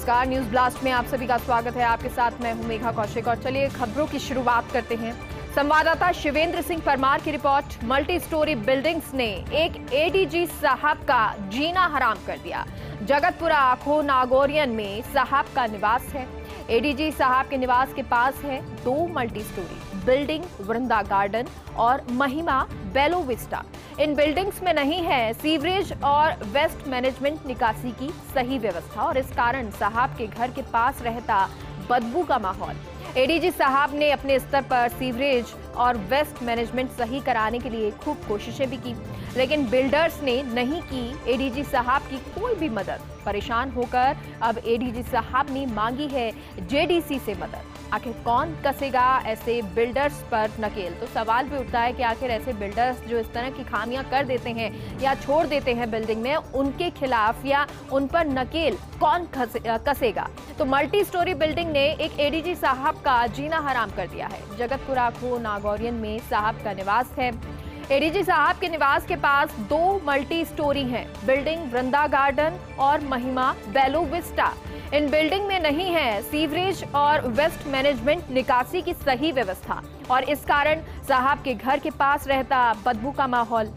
नमस्कार, news blast में आप सभी का स्वागत है। आपके साथ मैं हूं मेघा कौशिक और चलिए खबरों की शुरुआत करते हैं। संवाददाता शिवेंद्र सिंह परमार की रिपोर्ट। मल्टी स्टोरी बिल्डिंग्स ने एक एडीजी साहब का जीना हराम कर दिया। जगतपुरा खो नागौरियन में साहब का निवास है। एडीजी साहब के निवास के पास है 2 मल्टी स्टोरी बिल्डिंग, वृंदा गार्डन और महिमा बेलो विस्टा। इन बिल्डिंग्स में नहीं है सीवरेज और वेस्ट मैनेजमेंट निकासी की सही व्यवस्था और इस कारण साहब के घर के पास रहता बदबू का माहौल। एडीजी साहब ने अपने स्तर पर सीवरेज और वेस्ट मैनेजमेंट सही कराने के लिए खूब कोशिशें भी की, लेकिन बिल्डर्स ने नहीं की एडीजी साहब की कोई भी मदद। परेशान होकर अब एडीजी साहब ने मांगी है जेडीसी से मदद। आखिर कौन कसेगा ऐसे बिल्डर्स पर नकेल? तो सवाल भी उठता है कि आखिर ऐसे बिल्डर्स जो इस तरह की खामियां कर देते हैं या छोड़ देते हैं बिल्डिंग में, उनके खिलाफ या उन पर नकेल कौन कसेगा? तो मल्टी स्टोरी बिल्डिंग ने एक एडीजी साहब का जीना हराम कर दिया है। जगतपुरा खो नागौरियन में साहब का निवास है। एडीजी साहब के निवास के पास 2 मल्टी स्टोरी हैं, बिल्डिंग वृंदा गार्डन और महिमा बेलो विस्टा। इन बिल्डिंग में नहीं है सीवरेज और वेस्ट मैनेजमेंट निकासी की सही व्यवस्था और इस कारण साहब के घर के पास रहता बदबू का माहौल।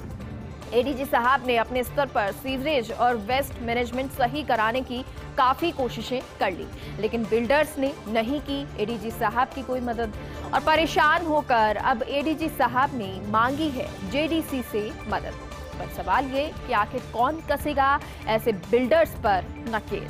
एडीजी साहब ने अपने स्तर पर सीवरेज और वेस्ट मैनेजमेंट सही कराने की काफी कोशिशें कर ली, लेकिन बिल्डर्स ने नहीं की एडीजी साहब की कोई मदद और परेशान होकर अब एडीजी साहब ने मांगी है जेडीसी से मदद। पर सवाल ये कि आखिर कौन कसेगा ऐसे बिल्डर्स पर नकेल?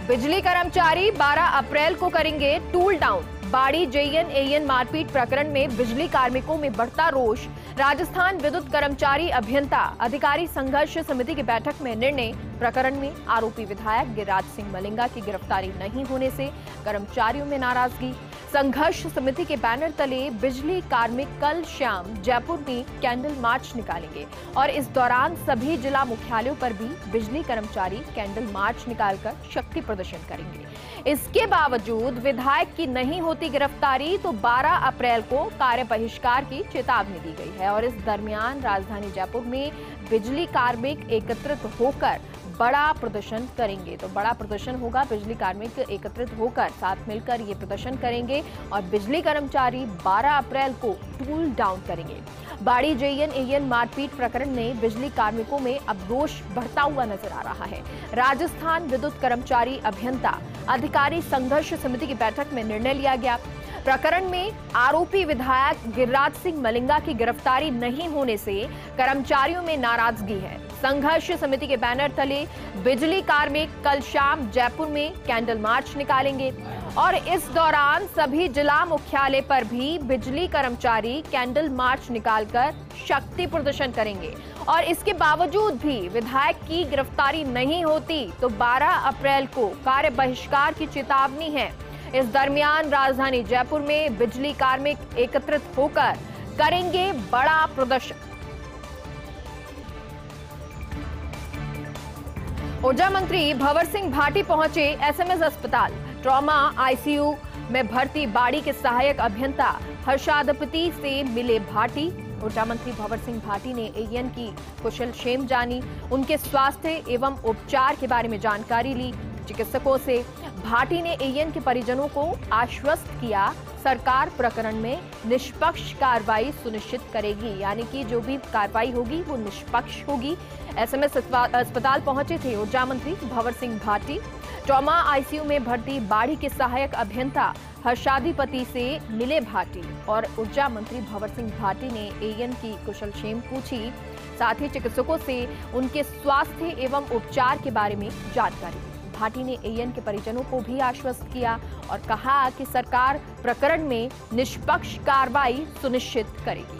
बिजली कर्मचारी 12 अप्रैल को करेंगे टूल डाउन। बाड़ी जेएन एएन मारपीट प्रकरण में बिजली कार्मिकों में बढ़ता रोष। राजस्थान विद्युत कर्मचारी अभियंता अधिकारी संघर्ष समिति की बैठक में निर्णय। प्रकरण में आरोपी विधायक गिरिराज सिंह मलिंगा की गिरफ्तारी नहीं होने से कर्मचारियों में नाराजगी। संघर्ष समिति के बैनर तले बिजली कार्मिक कल शाम जयपुर में कैंडल मार्च निकालेंगे और इस दौरान सभी जिला मुख्यालयों पर भी बिजली कर्मचारी कैंडल मार्च निकालकर शक्ति प्रदर्शन करेंगे। इसके बावजूद विधायक की नहीं होती गिरफ्तारी तो 12 अप्रैल को कार्य बहिष्कार की चेतावनी दी गई है और इस दरमियान राजधानी जयपुर में बिजली कार्मिक एकत्रित होकर बड़ा प्रदर्शन करेंगे। तो बड़ा प्रदर्शन होगा, बिजली कार्मिक एकत्रित होकर साथ मिलकर ये प्रदर्शन करेंगे और बिजली कर्मचारी 12 अप्रैल को टूल डाउन करेंगे। बाड़ी जेएन एएन मारपीट प्रकरण में बिजली कार्मिकों में अब रोष बढ़ता हुआ नजर आ रहा है। राजस्थान विद्युत कर्मचारी अभियंता अधिकारी संघर्ष समिति की बैठक में निर्णय लिया गया। प्रकरण में आरोपी विधायक गिरिराज सिंह मलिंगा की गिरफ्तारी नहीं होने से कर्मचारियों में नाराजगी है। संघर्ष समिति के बैनर तले बिजली कार्मिक कल शाम जयपुर में कैंडल मार्च निकालेंगे और इस दौरान सभी जिला मुख्यालय पर भी बिजली कर्मचारी कैंडल मार्च निकालकर शक्ति प्रदर्शन करेंगे और इसके बावजूद भी विधायक की गिरफ्तारी नहीं होती तो 12 अप्रैल को कार्य बहिष्कार की चेतावनी है। इस दरमियान राजधानी जयपुर में बिजली कार्मिक एकत्रित होकर करेंगे बड़ा प्रदर्शन। ऊर्जा मंत्री भंवर सिंह भाटी पहुंचे एसएमएस अस्पताल। ट्रॉमा आईसीयू में भर्ती बाड़ी के सहायक अभियंता हर्षादपति से मिले भाटी। ऊर्जा मंत्री भंवर सिंह भाटी ने एएन की कुशल क्षेम जानी, उनके स्वास्थ्य एवं उपचार के बारे में जानकारी ली। चिकित्सकों से भाटी ने एएन के परिजनों को आश्वस्त किया सरकार प्रकरण में निष्पक्ष कार्रवाई सुनिश्चित करेगी, यानी कि जो भी कार्रवाई होगी वो निष्पक्ष होगी। एसएमएस अस्पताल पहुंचे थे ऊर्जा मंत्री भंवर सिंह भाटी। ट्रॉमा आईसीयू में भर्ती बाड़ी के सहायक अभियंता हर्षाधिपति से मिले भाटी और ऊर्जा मंत्री भंवर सिंह भाटी ने एएन की कुशलक्षेम पूछी। साथ ही चिकित्सकों से उनके स्वास्थ्य एवं उपचार के बारे में जानकारी दी। भाटी ने एएन के परिजनों को भी आश्वस्त किया और कहा कि सरकार प्रकरण में निष्पक्ष कार्रवाई सुनिश्चित करेगी।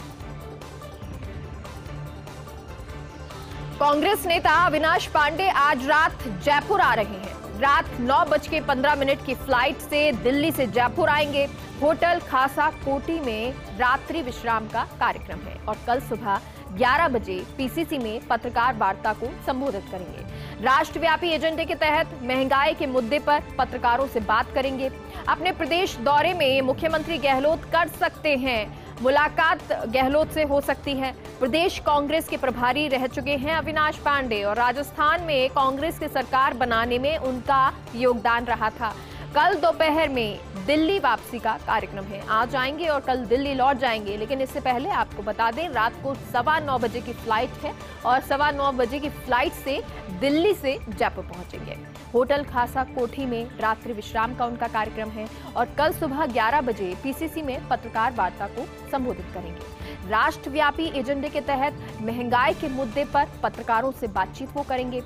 कांग्रेस नेता अविनाश पांडे आज रात जयपुर आ रहे हैं। रात 9:15 की फ्लाइट से दिल्ली से जयपुर आएंगे। होटल खासा कोटी में रात्रि विश्राम का कार्यक्रम है और कल सुबह 11 बजे पीसीसी में पत्रकार वार्ता को संबोधित करेंगे। राष्ट्रव्यापी एजेंडे के तहत महंगाई के मुद्दे पर पत्रकारों से बात करेंगे। अपने प्रदेश दौरे में मुख्यमंत्री गहलोत कर सकते हैं मुलाकात गहलोत से हो सकती है। प्रदेश कांग्रेस के प्रभारी रह चुके हैं अविनाश पांडे और राजस्थान में कांग्रेस की सरकार बनाने में उनका योगदान रहा था। कल दोपहर में दिल्ली वापसी का कार्यक्रम है। आज आएंगे और कल दिल्ली लौट जाएंगे, लेकिन इससे पहले आपको बता दें रात को 9:15 बजे की फ्लाइट है और 9:15 बजे की फ्लाइट से दिल्ली से जयपुर पहुंचेंगे। होटल खासा कोठी में रात्रि विश्राम का उनका कार्यक्रम है और कल सुबह 11 बजे पीसीसी में पत्रकार वार्ता को संबोधित करेंगे। राष्ट्रव्यापी एजेंडे के तहत महंगाई के मुद्दे पर पत्रकारों से बातचीत वो करेंगे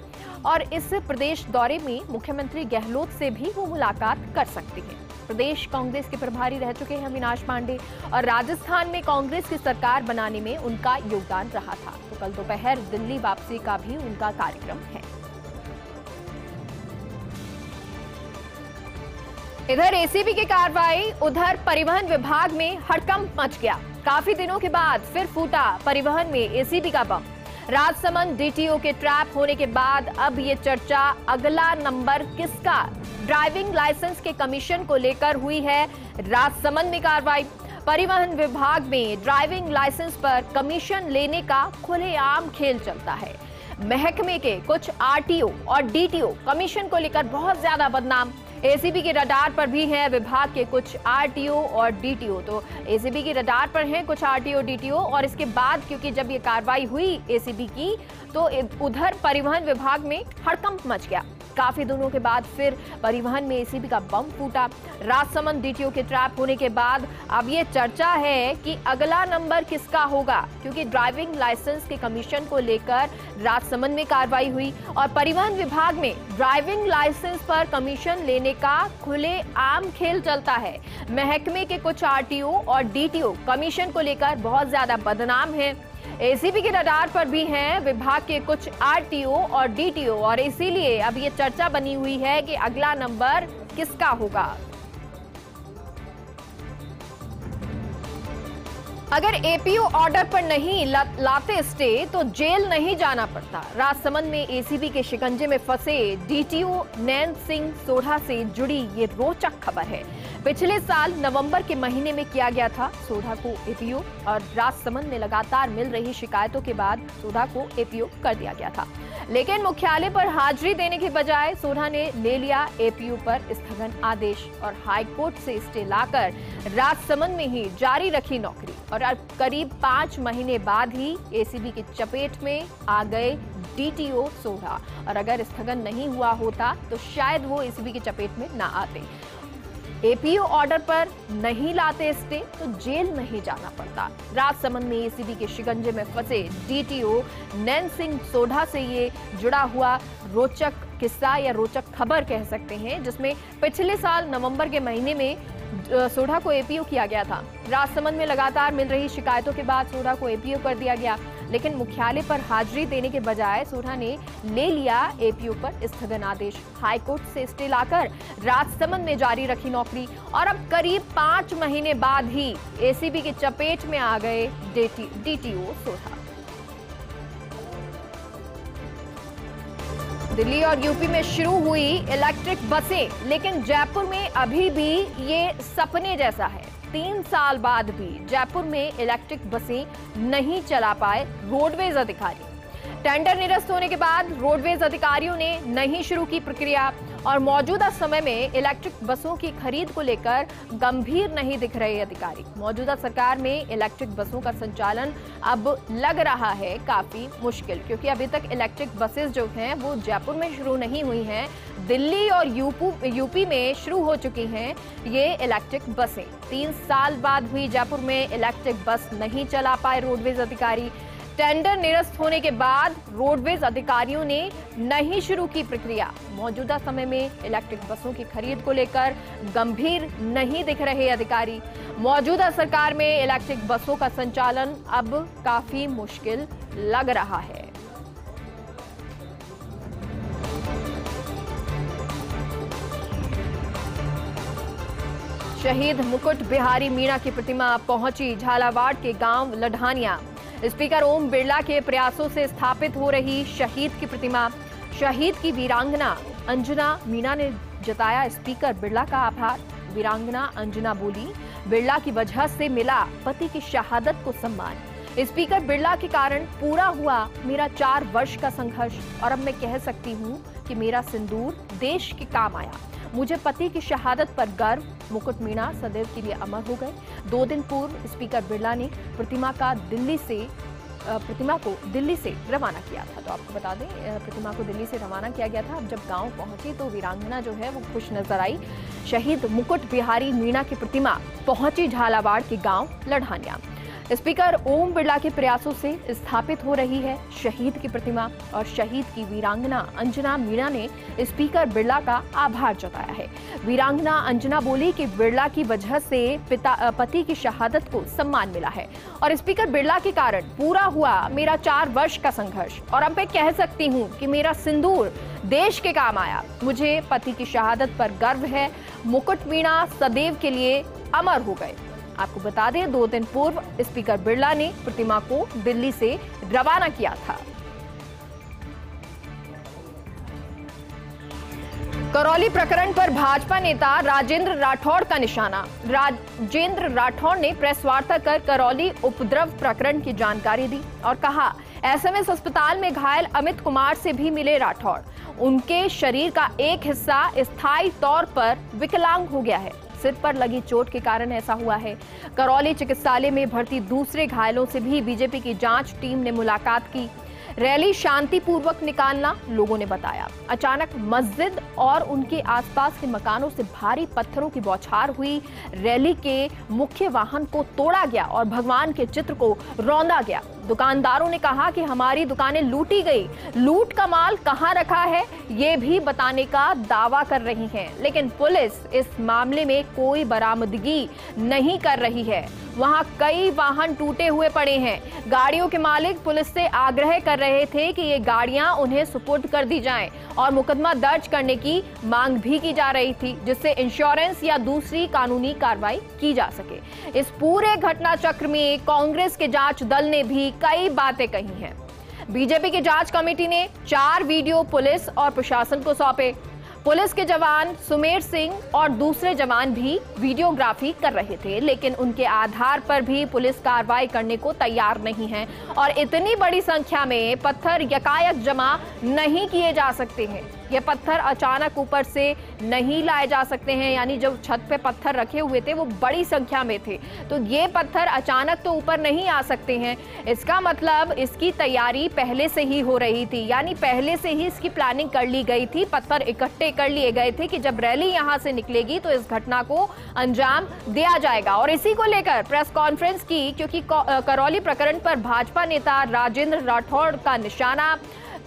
और इस प्रदेश दौरे में मुख्यमंत्री गहलोत से भी वो मुलाकात कर सकते हैं। प्रदेश कांग्रेस के प्रभारी रह चुके हैं अविनाश पांडे और राजस्थान में कांग्रेस की सरकार बनाने में उनका योगदान रहा था। तो कल दोपहर दिल्ली वापसी का भी उनका कार्यक्रम है। इधर एसीबी की कार्रवाई, उधर परिवहन विभाग में हड़कंप मच गया। काफी दिनों के बाद फिर फूटा परिवहन में एसीबी का बम। राजसमंद डीटीओ के ट्रैप होने के बाद अब ये चर्चा अगला नंबर किसका, ड्राइविंग लाइसेंस के कमीशन को लेकर हुई है राजसमंद में कार्रवाई। परिवहन विभाग में ड्राइविंग लाइसेंस पर कमीशन लेने का खुलेआम खेल चलता है। महकमे के कुछ आरटीओ और डीटीओ कमीशन को लेकर बहुत ज्यादा बदनाम। एसीबी के रडार पर भी हैं विभाग के कुछ आरटीओ और डीटीओ। तो एसीबी की रडार पर हैं कुछ आरटीओ डीटीओ और इसके बाद क्योंकि जब ये कार्रवाई हुई एसीबी की तो उधर परिवहन विभाग में हड़कंप मच गया। काफी दिनों के बाद फिर परिवहन में एसीबी का बम फूटा। राजसमंद डीटीओ के ट्रैप होने के बाद अब ये चर्चा है कि अगला नंबर किसका होगा, क्योंकि ड्राइविंग लाइसेंस के कमीशन को लेकर राजसमंद में कार्रवाई हुई और परिवहन विभाग में ड्राइविंग लाइसेंस पर कमीशन लेने का खुलेआम खेल चलता है। महकमे के कुछ आरटीओ और डीटीओ कमीशन को लेकर बहुत ज्यादा बदनाम है। एसीबी के रडार पर भी हैं विभाग के कुछ आरटीओ और डीटीओ और इसीलिए अब ये चर्चा बनी हुई है कि अगला नंबर किसका होगा। अगर एपीओ ऑर्डर पर नहीं लाते स्टे तो जेल नहीं जाना पड़ता। राजसमंद में एसीबी के शिकंजे में फंसे डीटीओ नैन सिंह सोढ़ा से जुड़ी ये रोचक खबर है। पिछले साल नवंबर के महीने में किया गया था सोढ़ा को एपीओ और राजसमंद में लगातार मिल रही शिकायतों के बाद सोढ़ा को एपीओ कर दिया गया था, लेकिन मुख्यालय पर हाजिरी देने के बजाय सोढ़ा ने ले लिया एपीओ पर स्थगन आदेश और हाईकोर्ट से स्टे लाकर राजसमंद में ही जारी रखी नौकरी और अब करीब 5 महीने बाद ही एसीबी की चपेट में आ गए डीटीओ सोढ़ा। और अगर स्थगन नहीं हुआ होता तो शायद वो एसीबी की चपेट में ना आते। एपीओ ऑर्डर पर नहीं लाते स्टे तो जेल नहीं जाना पड़ता। राजसमंद में एसीबी के शिकंजे में फंसे डीटीओ नैन सिंह सोढ़ा से ये जुड़ा हुआ रोचक किस्सा या रोचक खबर कह सकते हैं, जिसमें पिछले साल नवंबर के महीने में सोढ़ा को एपीओ किया गया था। राजसमंद में लगातार मिल रही शिकायतों के बाद सोढ़ा को एपीओ कर दिया गया, लेकिन मुख्यालय पर हाजिरी देने के बजाय सोढ़ा ने ले लिया एपीओ पर स्थगन आदेश। हाईकोर्ट से स्टे लाकर राजसमंद में जारी रखी नौकरी और अब करीब 5 महीने बाद ही एसीबी की चपेट में आ गए डीटीओ सोढ़ा। दिल्ली और यूपी में शुरू हुई इलेक्ट्रिक बसें, लेकिन जयपुर में अभी भी ये सपने जैसा है। 3 साल बाद भी जयपुर में इलेक्ट्रिक बसें नहीं चला पाए रोडवेज अधिकारी। टेंडर निरस्त होने के बाद रोडवेज अधिकारियों ने नहीं शुरू की प्रक्रिया और मौजूदा समय में इलेक्ट्रिक बसों की खरीद को लेकर गंभीर नहीं दिख रहे अधिकारी। मौजूदा सरकार में इलेक्ट्रिक बसों का संचालन अब लग रहा है काफी मुश्किल, क्योंकि अभी तक इलेक्ट्रिक बसेस जो हैं वो जयपुर में शुरू नहीं हुई हैं। दिल्ली और यूपी में शुरू हो चुकी हैं ये इलेक्ट्रिक बसें। 3 साल बाद हुई जयपुर में इलेक्ट्रिक बस नहीं चला पाए रोडवेज अधिकारी। टेंडर निरस्त होने के बाद रोडवेज अधिकारियों ने नहीं शुरू की प्रक्रिया। मौजूदा समय में इलेक्ट्रिक बसों की खरीद को लेकर गंभीर नहीं दिख रहे अधिकारी। मौजूदा सरकार में इलेक्ट्रिक बसों का संचालन अब काफी मुश्किल लग रहा है। शहीद मुकुट बिहारी मीणा की प्रतिमा पहुंची झालावाड़ के गांव लढानिया। स्पीकर ओम बिरला के प्रयासों से स्थापित हो रही शहीद की प्रतिमा। शहीद की वीरांगना अंजना मीणा ने जताया स्पीकर बिरला का आभार। वीरांगना अंजना बोली, बिरला की वजह से मिला पति की शहादत को सम्मान। स्पीकर बिरला के कारण पूरा हुआ मेरा 4 वर्ष का संघर्ष और अब मैं कह सकती हूँ कि मेरा सिंदूर देश के काम आया। मुझे पति की शहादत पर गर्व। मुकुट मीणा सदैव के लिए अमर हो गए। 2 दिन पूर्व स्पीकर बिरला ने प्रतिमा को दिल्ली से रवाना किया था। तो आपको बता दें, प्रतिमा को दिल्ली से रवाना किया गया था। अब जब गांव पहुंची तो वीरांगना जो है वो खुश नजर आई। शहीद मुकुट बिहारी मीणा की प्रतिमा पहुंची झालावाड़ के गांव लढ़ानिया। स्पीकर ओम बिरला के प्रयासों से स्थापित हो रही है शहीद की प्रतिमा और शहीद की वीरांगना अंजना मीणा ने स्पीकर बिरला का आभार जताया है। वीरांगना अंजना बोली कि बिरला की वजह से पति की शहादत को सम्मान मिला है और स्पीकर बिरला के कारण पूरा हुआ मेरा 4 वर्ष का संघर्ष और अब मैं कह सकती हूँ कि मेरा सिंदूर देश के काम आया। मुझे पति की शहादत पर गर्व है। मुकुट मीणा सदैव के लिए अमर हो गए। आपको बता दें, 2 दिन पूर्व स्पीकर बिरला ने प्रतिमा को दिल्ली से रवाना किया था। करौली प्रकरण पर भाजपा नेता राजेंद्र राठौड़ का निशाना। राजेंद्र राठौड़ ने प्रेस वार्ता कर करौली उपद्रव प्रकरण की जानकारी दी और कहा, एसएमएस अस्पताल में घायल अमित कुमार से भी मिले राठौड़। उनके शरीर का एक हिस्सा स्थायी तौर पर विकलांग हो गया है। सिर पर लगी चोट के कारण ऐसा हुआ है। करौली चिकित्सालय में भर्ती दूसरे घायलों से भी बीजेपी की जांच टीम ने मुलाकात की। रैली शांतिपूर्वक निकालना लोगों ने बताया। अचानक मस्जिद और उनके आसपास के मकानों से भारी पत्थरों की बौछार हुई। रैली के मुख्य वाहन को तोड़ा गया और भगवान के चित्र को रौंदा गया। दुकानदारों ने कहा कि हमारी दुकानें लूटी गई। लूट का माल कहां रखा है ये भी बताने का दावा कर रही हैं, लेकिन पुलिस इस मामले में कोई बरामदगी नहीं कर रही है। वहां कई वाहन टूटे हुए पड़े हैं। गाड़ियों के मालिक पुलिस से आग्रह कर रहे थे कि ये गाड़ियां उन्हें सुपुर्द कर दी जाएं और मुकदमा दर्ज करने की मांग भी की जा रही थी, जिससे इंश्योरेंस या दूसरी कानूनी कार्रवाई की जा सके। इस पूरे घटना चक्र में कांग्रेस के जांच दल ने भी कई बातें कही हैं। बीजेपी की जांच कमेटी ने 4 वीडियो पुलिस और प्रशासन को सौंपे। पुलिस के जवान सुमेर सिंह और दूसरे जवान भी वीडियोग्राफी कर रहे थे, लेकिन उनके आधार पर भी पुलिस कार्रवाई करने को तैयार नहीं है और इतनी बड़ी संख्या में पत्थर यकायक जमा नहीं किए जा सकते हैं। ये पत्थर अचानक ऊपर से नहीं लाए जा सकते हैं, यानी जब छत पे पत्थर रखे हुए थे वो बड़ी संख्या में थे, तो ये पत्थर अचानक तो ऊपर नहीं आ सकते हैं। इसका मतलब इसकी तैयारी पहले से ही हो रही थी, यानी पहले से ही इसकी प्लानिंग कर ली गई थी। पत्थर इकट्ठे कर लिए गए थे कि जब रैली यहाँ से निकलेगी तो इस घटना को अंजाम दिया जाएगा। और इसी को लेकर प्रेस कॉन्फ्रेंस की, क्योंकि करौली प्रकरण पर भाजपा नेता राजेंद्र राठौड़ का निशाना।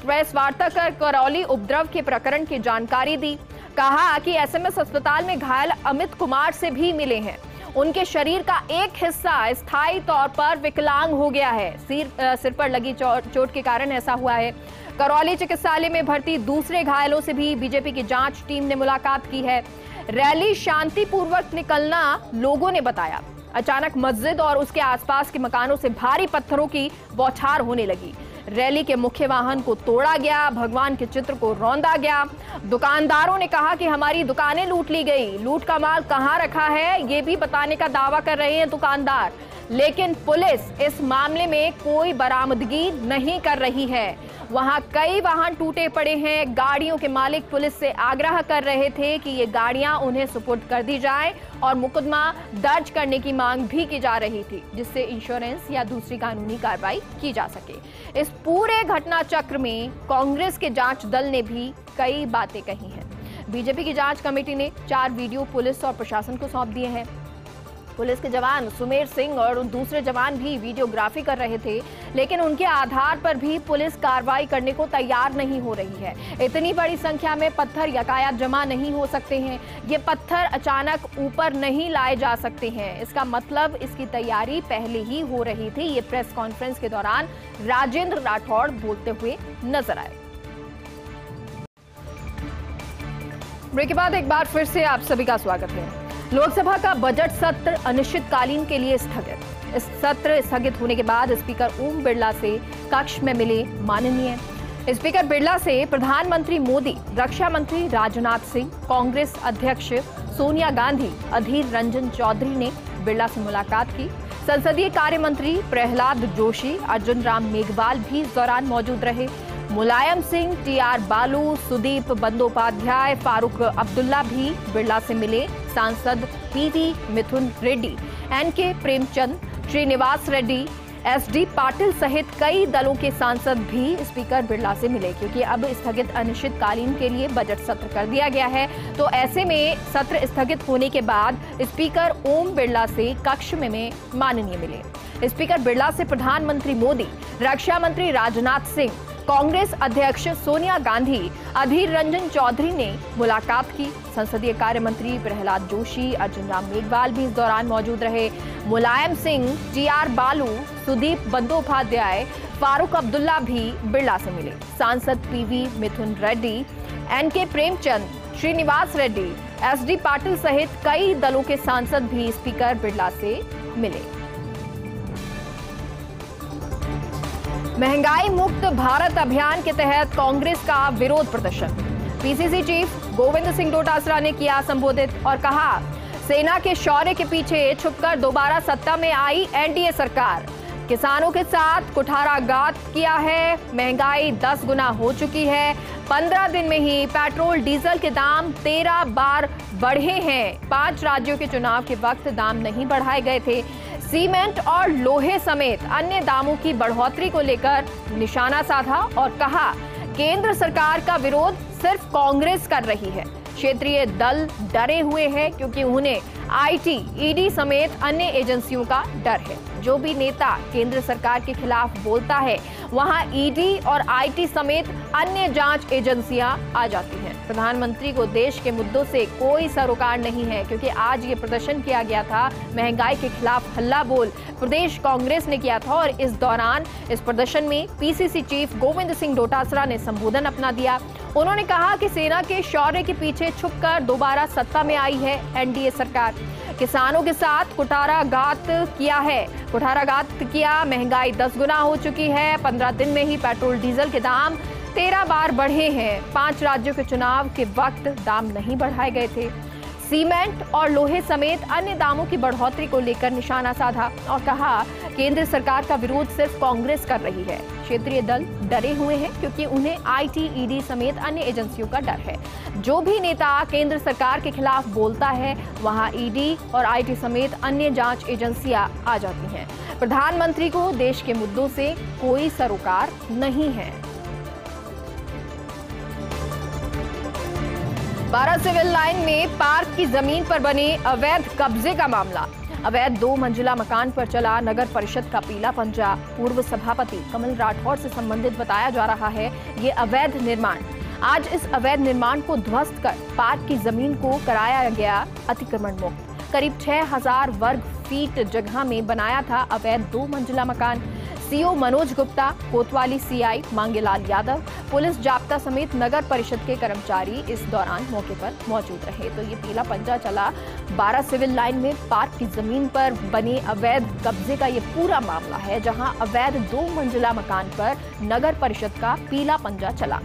प्रेस वार्ता कर करौली उपद्रव के प्रकरण की जानकारी दी। कहा कि एसएमएस अस्पताल में घायल अमित कुमार से भी मिले हैं। उनके शरीर का एक हिस्सा स्थायी तौर पर विकलांग हो गया है। सिर पर लगी चोट के कारण ऐसा हुआ है। करौली चिकित्सालय में भर्ती दूसरे घायलों से भी बीजेपी की जांच टीम ने मुलाकात की है। रैली शांतिपूर्वक निकलना लोगों ने बताया। अचानक मस्जिद और उसके आसपास के मकानों से भारी पत्थरों की बौछार होने लगी। रैली के मुख्य वाहन को तोड़ा गया, भगवान के चित्र को रौंदा गया। दुकानदारों ने कहा कि हमारी दुकानें लूट ली गई। लूट का माल कहां रखा है ये भी बताने का दावा कर रहे हैं दुकानदार, लेकिन पुलिस इस मामले में कोई बरामदगी नहीं कर रही है। वहां कई वाहन टूटे पड़े हैं। गाड़ियों के मालिक पुलिस से आग्रह कर रहे थे कि ये गाड़ियां उन्हें सुपुर्द कर दी जाए और मुकदमा दर्ज करने की मांग भी की जा रही थी, जिससे इंश्योरेंस या दूसरी कानूनी कार्रवाई की जा सके। इस पूरे घटना चक्र में कांग्रेस के जांच दल ने भी कई बातें कही हैं। बीजेपी की जांच कमेटी ने 4 वीडियो पुलिस और प्रशासन को सौंप दिए हैं। पुलिस के जवान सुमेर सिंह और दूसरे जवान भी वीडियोग्राफी कर रहे थे, लेकिन उनके आधार पर भी पुलिस कार्रवाई करने को तैयार नहीं हो रही है। इतनी बड़ी संख्या में पत्थर यकायक जमा नहीं हो सकते हैं। ये पत्थर अचानक ऊपर नहीं लाए जा सकते हैं। इसका मतलब इसकी तैयारी पहले ही हो रही थी। ये प्रेस कॉन्फ्रेंस के दौरान राजेंद्र राठौड़ बोलते हुए नजर आए। ब्रेक के बाद एक बार फिर से आप सभी का स्वागत है। लोकसभा का बजट सत्र अनिश्चितकालीन के लिए स्थगित। इस सत्र स्थगित होने के बाद स्पीकर ओम बिरला से कक्ष में मिले माननीय स्पीकर बिरला से प्रधानमंत्री मोदी, रक्षा मंत्री राजनाथ सिंह, कांग्रेस अध्यक्ष सोनिया गांधी, अधीर रंजन चौधरी ने बिरला से मुलाकात की। संसदीय कार्य मंत्री प्रहलाद जोशी, अर्जुन राम मेघवाल भी इस दौरान मौजूद रहे। मुलायम सिंह, टीआर बालू, सुदीप बंदोपाध्याय, फारूक अब्दुल्ला भी बिरला से मिले। सांसद पीवी मिथुन रेड्डी, एनके प्रेमचंद, श्रीनिवास रेड्डी, एसडी पाटिल सहित कई दलों के सांसद भी स्पीकर बिरला से मिले, क्योंकि अब स्थगित अनिश्चितकालीन के लिए बजट सत्र कर दिया गया है। तो ऐसे में सत्र स्थगित होने के बाद स्पीकर ओम बिरला से कक्ष में माननीय मिले। स्पीकर बिरला से प्रधानमंत्री मोदी, रक्षा मंत्री राजनाथ सिंह, कांग्रेस अध्यक्ष सोनिया गांधी, अधीर रंजन चौधरी ने मुलाकात की। संसदीय कार्य मंत्री प्रहलाद जोशी, अर्जुन राम मेघवाल भी इस दौरान मौजूद रहे। मुलायम सिंह, टीआर बालू, सुदीप बंदोपाध्याय, फारूक अब्दुल्ला भी बिरला से मिले। सांसद पीवी मिथुन रेड्डी, एनके प्रेमचंद, श्रीनिवास रेड्डी, एसडी पाटिल सहित कई दलों के सांसद भी स्पीकर बिरला से मिले। महंगाई मुक्त भारत अभियान के तहत कांग्रेस का विरोध प्रदर्शन। पीसीसी चीफ गोविंद सिंह डोटासरा ने किया संबोधित और कहा, सेना के शौर्य के पीछे छुपकर दोबारा सत्ता में आई एनडीए सरकार। किसानों के साथ कुठाराघात किया है। महंगाई 10 गुना हो चुकी है। 15 दिन में ही पेट्रोल डीजल के दाम 13 बार बढ़े हैं। 5 राज्यों के चुनाव के वक्त दाम नहीं बढ़ाए गए थे। सीमेंट और लोहे समेत अन्य दामों की बढ़ोतरी को लेकर निशाना साधा और कहा, केंद्र सरकार का विरोध सिर्फ कांग्रेस कर रही है। क्षेत्रीय दल डरे हुए हैं क्योंकि उन्हें आईटी, ईडी समेत अन्य एजेंसियों का डर है। जो भी नेता केंद्र सरकार के खिलाफ बोलता है, वहां ईडी और आईटी समेत अन्य जांच एजेंसियां आ जाती हैं। प्रधानमंत्री को देश के मुद्दों से कोई सरोकार नहीं है, क्योंकि आज ये प्रदर्शन किया गया था, महंगाई के खिलाफ हल्ला बोल प्रदेश कांग्रेस ने किया था। और इस दौरान इस प्रदर्शन में पीसीसी चीफ गोविंद सिंह डोटासरा ने संबोधन अपना दिया। उन्होंने कहा कि सेना के शौर्य के पीछे छुपकर दोबारा सत्ता में आई है एनडीए सरकार। किसानों के साथ कुठाराघात किया। महंगाई 10 गुना हो चुकी है। 15 दिन में ही पेट्रोल डीजल के दाम 13 बार बढ़े हैं। 5 राज्यों के चुनाव के वक्त दाम नहीं बढ़ाए गए थे। सीमेंट और लोहे समेत अन्य दामों की बढ़ोतरी को लेकर निशाना साधा और कहा, केंद्र सरकार का विरोध सिर्फ कांग्रेस कर रही है। क्षेत्रीय दल डरे हुए हैं क्योंकि उन्हें आईटी, ईडी समेत अन्य एजेंसियों का डर है। जो भी नेता केंद्र सरकार के खिलाफ बोलता है, वहां ईडी और आईटी समेत अन्य जांच एजेंसियां आ जाती हैं। प्रधानमंत्री को देश के मुद्दों से कोई सरोकार नहीं है। 12 सिविल लाइन में पार्क की जमीन पर बने अवैध कब्जे का मामला। अवैध 2 मंजिला मकान पर चला नगर परिषद का पीला पंजा। पूर्व सभापति कमल राठौर से संबंधित बताया जा रहा है ये अवैध निर्माण। आज इस अवैध निर्माण को ध्वस्त कर पार्क की जमीन को कराया गया अतिक्रमण मुक्त। करीब 6000 वर्ग फीट जगह में बनाया था अवैध 2 मंजिला मकान। सीओ मनोज गुप्ता, कोतवाली सीआई मांगेलाल यादव, पुलिस जाब्ता समेत नगर परिषद के कर्मचारी इस दौरान मौके पर मौजूद रहे। तो ये पीला पंजा चला 12 सिविल लाइन में पार्क की जमीन पर बने अवैध कब्जे का ये पूरा मामला है, जहां अवैध 2 मंजिला मकान पर नगर परिषद का पीला पंजा चला।